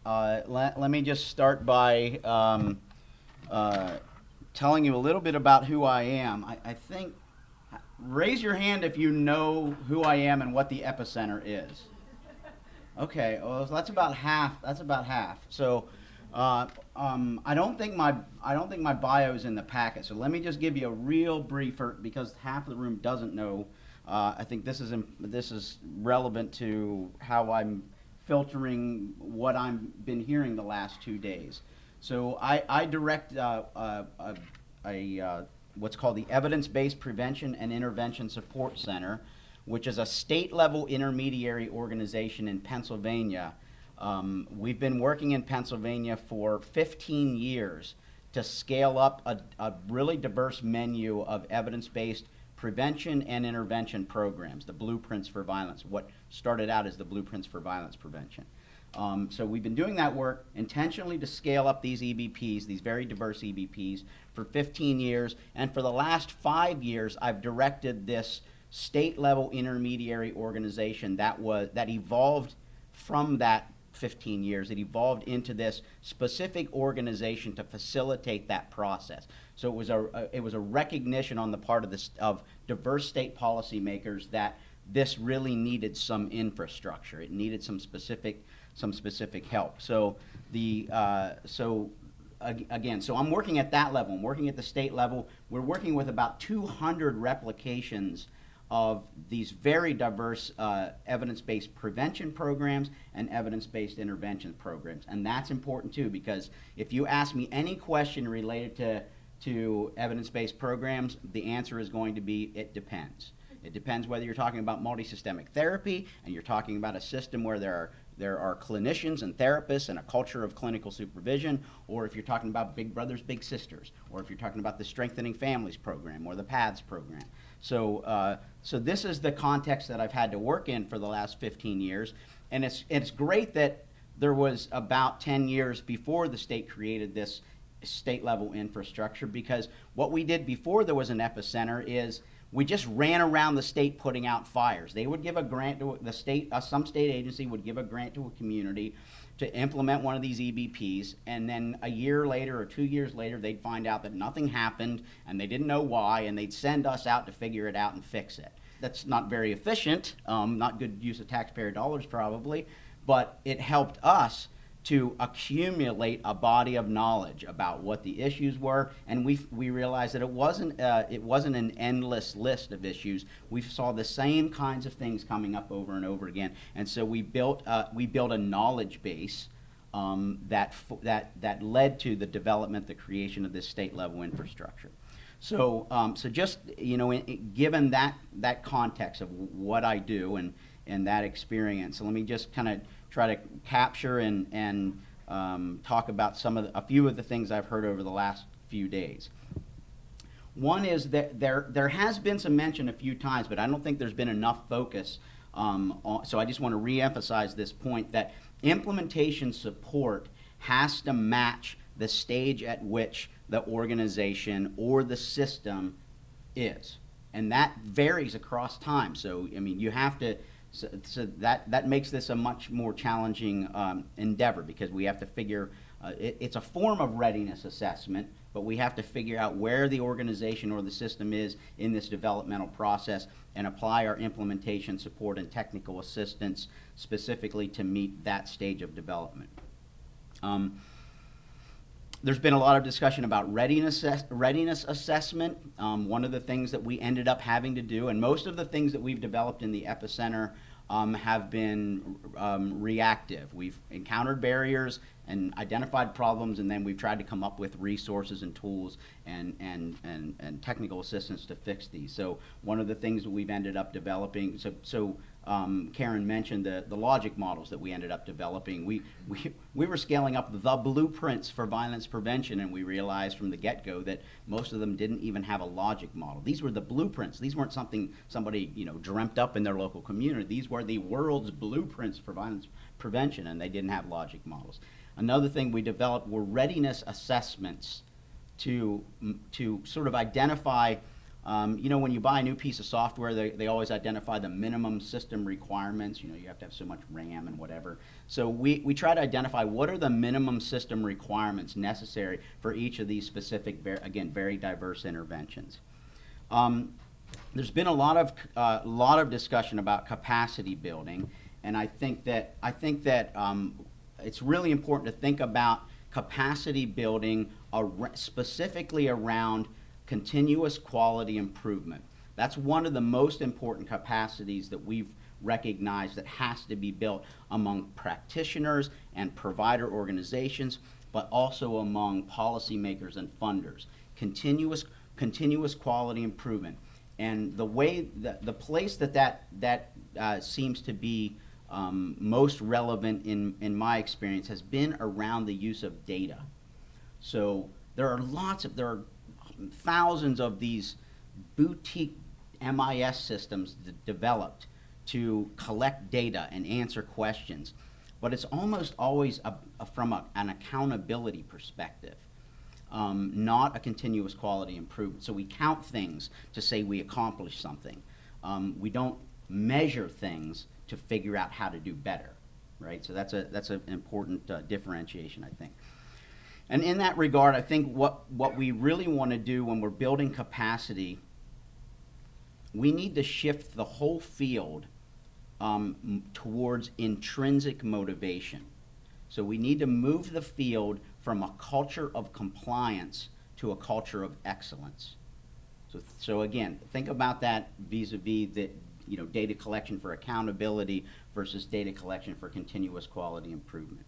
Let me just start by telling you a little bit about who I am. I think, raise your hand if you know who I am and what the epicenter is. Okay, well that's about half. That's about half. So, I don't think my bio is in the packet. So let me just give you a real briefer because half of the room doesn't know. I think this is relevant to how I'm filtering what I've been hearing the last 2 days. So I direct what's called the Evidence-Based Prevention and Intervention Support Center, which is a state-level intermediary organization in Pennsylvania. We've been working in Pennsylvania for 15 years to scale up a really diverse menu of evidence-based prevention and intervention programs, the Blueprints for Violence, what started out as the Blueprints for Violence Prevention. So we've been doing that work intentionally to scale up these EBPs, these very diverse EBPs, for 15 years. And for the last 5 years, I've directed this state-level intermediary organization that evolved from that 15 years. It evolved into this specific organization to facilitate that process. So it was a recognition on the part of diverse state policymakers that this really needed some infrastructure. It needed some specific help. So again, so I'm working at that level. I'm working at the state level. We're working with about 200 replications of these very diverse evidence-based prevention programs and evidence-based intervention programs. And that's important too, because if you ask me any question related to evidence-based programs, the answer is going to be, it depends. It depends whether you're talking about multisystemic therapy and you're talking about a system where there are clinicians and therapists and a culture of clinical supervision, or if you're talking about Big Brothers, Big Sisters, or if you're talking about the Strengthening Families program or the PATHS program. So this is the context that I've had to work in for the last 15 years, and it's great that there was about 10 years before the state created this state-level infrastructure, because what we did before there was an epicenter is we just ran around the state putting out fires. They would give a grant to the state, some state agency would give a grant to a community to implement one of these EBPs, and then a year later or 2 years later, they'd find out that nothing happened and they didn't know why, and they'd send us out to figure it out and fix it. That's not very efficient, not good use of taxpayer dollars probably, but it helped us to accumulate a body of knowledge about what the issues were, and we realized that it wasn't an endless list of issues. We saw the same kinds of things coming up over and over again, and so we built a knowledge base that led to the development, the creation of this state-level infrastructure. So just given that context of what I do and that experience, so let me just kind of try to capture and talk about a few of the things I've heard over the last few days. One is that there has been some mention a few times, but I don't think there's been enough focus so I just want to reemphasize this point that implementation support has to match the stage at which the organization or the system is, and that varies across time. So I mean, you have to. So that makes this a much more challenging endeavor, because we have to figure, it's a form of readiness assessment, but we have to figure out where the organization or the system is in this developmental process and apply our implementation support and technical assistance specifically to meet that stage of development. There's been a lot of discussion about readiness assessment. One of the things that we ended up having to do, and most of the things that we've developed in the epicenter have been reactive. We've encountered barriers and identified problems, and then we've tried to come up with resources and tools and technical assistance to fix these. So one of the things that we've ended up developing, Karen mentioned the logic models that we ended up developing. We were scaling up the blueprints for violence prevention, and we realized from the get-go that most of them didn't even have a logic model. These were the blueprints. These weren't something somebody dreamt up in their local community. These were the world's blueprints for violence prevention, and they didn't have logic models. Another thing we developed were readiness assessments to sort of identify You know, when you buy a new piece of software, they always identify the minimum system requirements. You know, you have to have so much RAM and whatever. So we try to identify what are the minimum system requirements necessary for each of these specific, again, very diverse interventions. There's been a lot of discussion about capacity building, and I think that it's really important to think about capacity building specifically around continuous quality improvement. That's one of the most important capacities that we've recognized that has to be built among practitioners and provider organizations, but also among policymakers and funders. Continuous quality improvement. And the place that seems to be most relevant in my experience has been around the use of data. So there are thousands of these boutique MIS systems developed to collect data and answer questions, but it's almost always from an accountability perspective, not a continuous quality improvement. So we count things to say we accomplished something. We don't measure things to figure out how to do better, right? So that's an important differentiation, I think. And in that regard, I think what we really want to do when we're building capacity, we need to shift the whole field towards intrinsic motivation. So we need to move the field from a culture of compliance to a culture of excellence. So again, think about that vis-a-vis the data collection for accountability versus data collection for continuous quality improvement.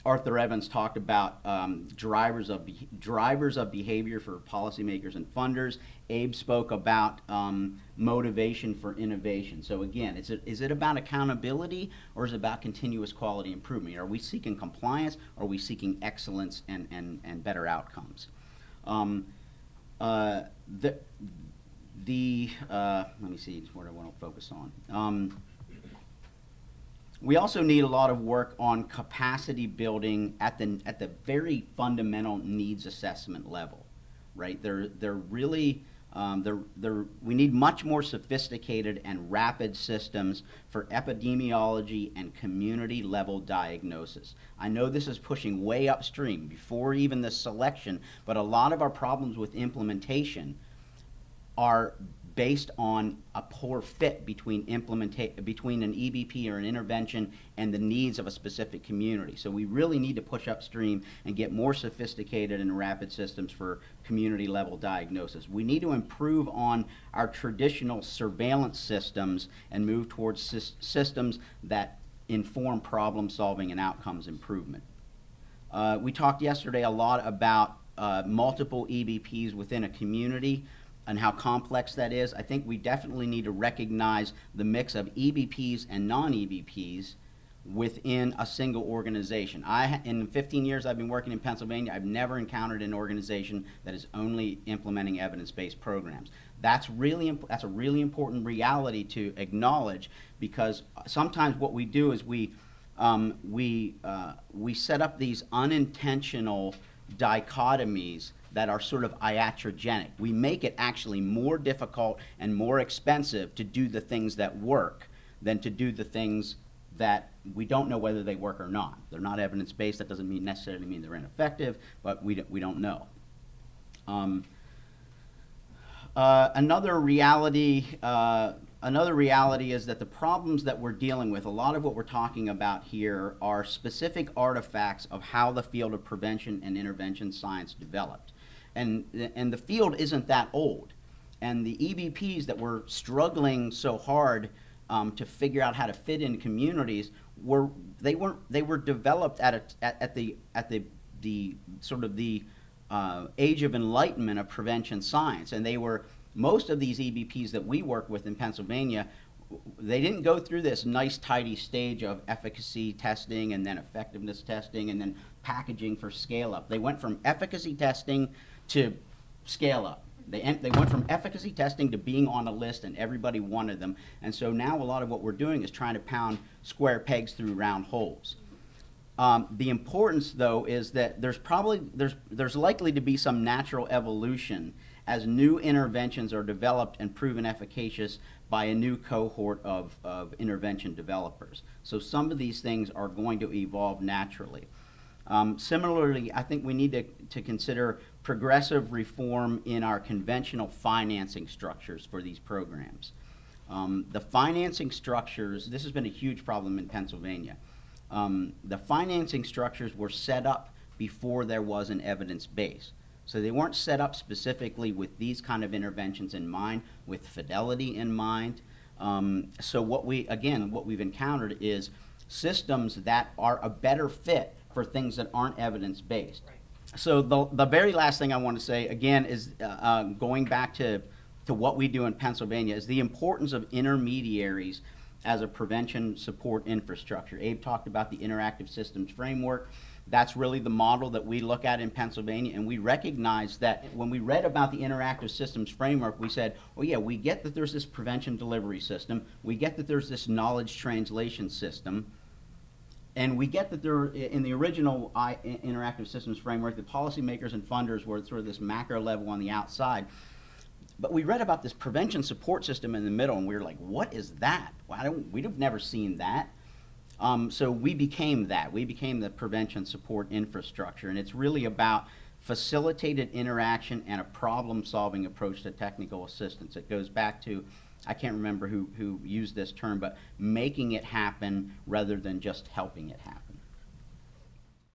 Arthur Evans talked about drivers of behavior for policymakers and funders. Abe spoke about motivation for innovation. So again, is it about accountability or is it about continuous quality improvement? Are we seeking compliance or are we seeking excellence and better outcomes? Let me see what I want to focus on. We also need a lot of work on capacity building at the very fundamental needs assessment level, right? We need much more sophisticated and rapid systems for epidemiology and community level diagnosis. I know this is pushing way upstream before even the selection, but a lot of our problems with implementation are based on a poor fit between an EBP or an intervention and the needs of a specific community. So we really need to push upstream and get more sophisticated and rapid systems for community level diagnosis. We need to improve on our traditional surveillance systems and move towards systems that inform problem solving and outcomes improvement. We talked yesterday a lot about multiple EBPs within a community and how complex that is. I think we definitely need to recognize the mix of EBPs and non-EBPs within a single organization. In 15 years I've been working in Pennsylvania, I've never encountered an organization that is only implementing evidence-based programs. That's a really important reality to acknowledge, because sometimes what we do is we set up these unintentional dichotomies that are sort of iatrogenic. We make it actually more difficult and more expensive to do the things that work than to do the things that we don't know whether they work or not. They're not evidence-based. That doesn't necessarily mean they're ineffective, but we don't know. Another reality is that the problems that we're dealing with, a lot of what we're talking about here, are specific artifacts of how the field of prevention and intervention science developed. And the field isn't that old. And the EBPs that we're struggling so hard to figure out how to fit in communities were developed at the sort of the age of enlightenment of prevention science. And most of these EBPs that we work with in Pennsylvania, they didn't go through this nice tidy stage of efficacy testing and then effectiveness testing and then packaging for scale up. They went from efficacy testing to scale up. They went from efficacy testing to being on a list and everybody wanted them. And so now a lot of what we're doing is trying to pound square pegs through round holes. The importance, though, is that there's likely to be some natural evolution as new interventions are developed and proven efficacious by a new cohort of intervention developers. So some of these things are going to evolve naturally. Similarly, I think we need to consider progressive reform in our conventional financing structures for these programs. The financing structures, this has been a huge problem in Pennsylvania. The financing structures were set up before there was an evidence base. So they weren't set up specifically with these kind of interventions in mind, with fidelity in mind. So what we've encountered is systems that are a better fit for things that aren't evidence-based. Right. So the very last thing I want to say, again, is going back to what we do in Pennsylvania, is the importance of intermediaries as a prevention support infrastructure. Abe talked about the interactive systems framework. That's really the model that we look at in Pennsylvania, and we recognize that when we read about the interactive systems framework, we said, oh yeah, we get that there's this prevention delivery system, we get that there's this knowledge translation system, and we get that there, in the original interactive systems framework, the policymakers and funders were sort of this macro level on the outside. But we read about this prevention support system in the middle, and we were like, what is that? We've never seen that. So we became that. We became the prevention support infrastructure, and it's really about facilitated interaction and a problem-solving approach to technical assistance. It goes back to, I can't remember who used this term, but making it happen rather than just helping it happen.